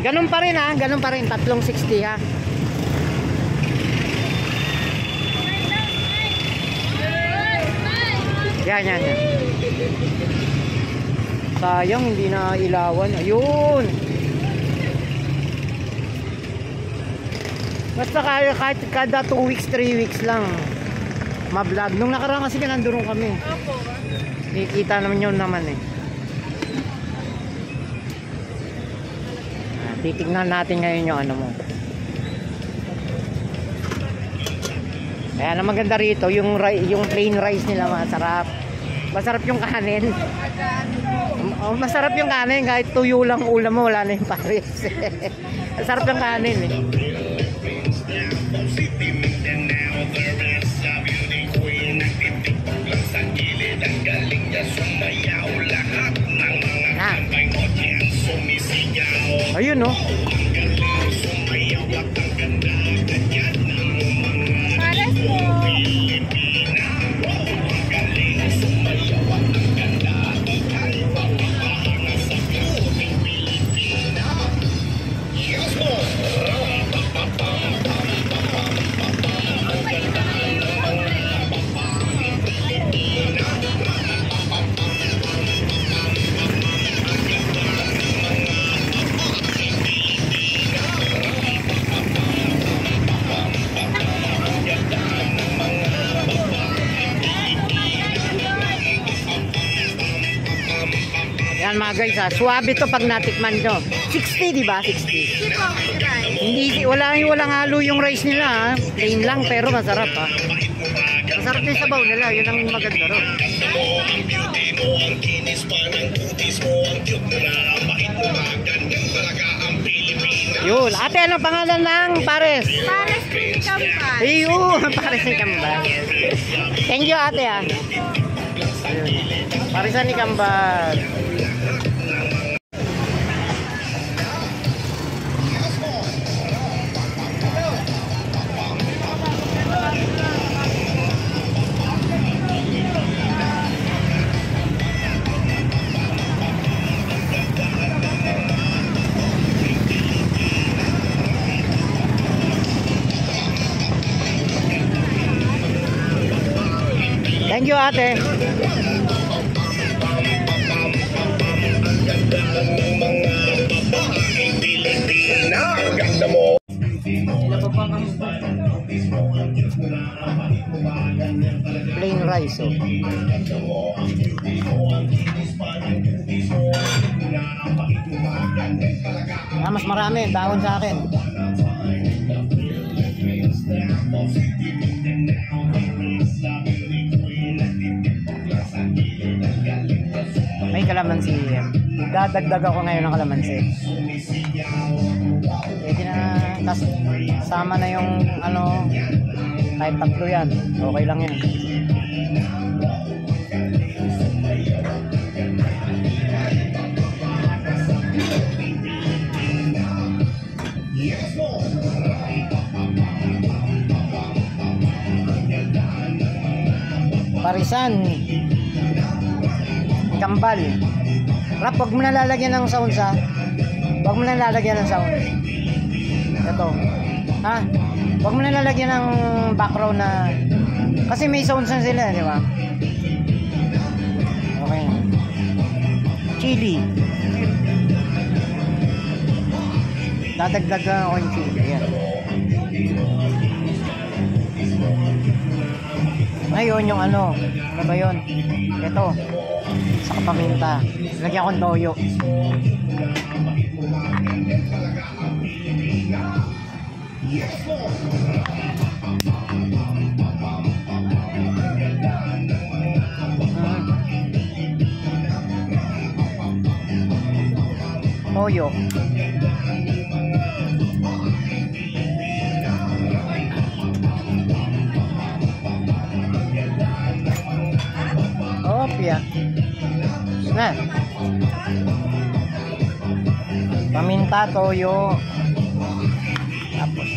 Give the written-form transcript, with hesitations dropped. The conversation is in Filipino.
Ganun pa rin ha, ganun pa rin, 360 ha. Yan. Sayang, hindi na ilawan. Ayun. Basta kahit kada 2 weeks, 3 weeks lang ma-vlog. Nung nakaraan kasi nandun kami. Nakikita naman yun naman eh. Titignan natin ngayon yung ano mo. Kaya na maganda rito, yung plain rice nila masarap. Masarap yung kanin. Masarap yung kanin kahit tuyo lang ulam mo, wala na yung pares. Masarap yung kanin eh. Ayun no. Yan mga guys ha, suwabe to pag natikman nyo. 60 diba? 60. Hindi, walang halo yung rice nila ha. Plain lang pero masarap ha. Masarap yung sabaw nila, yun ang maganda ro. Yun, ate anong pangalan ng pares? Pares ni Kambal. Ayun, pares ni Kambal. Thank you ate ha. Parisan ni Kambal. Thank you ate. Plain rice oh. Mas marami bawon sa akin. May kalamansi. Dadagdag ako ngayon ng kalamansi. Pwede na, tas sama na yung ano, kahit tatlo yan. Okay lang yan. Parisan Kambal. Rap, wag mo na lalagyan ng sounds ha. Wag mo na lalagyan ng sounds. Ito. Ha? Wag mo na lalagyan ng background na kasi may sounds na sila, di ba? Okay. Chili. Dadagdag ako yung chili. Ayan. Ngayon yung ano ba yun? Ito. Sa paminta. Lagyan akong toyo. Toyo. Opya. Na. Paminta, toyo. Tapos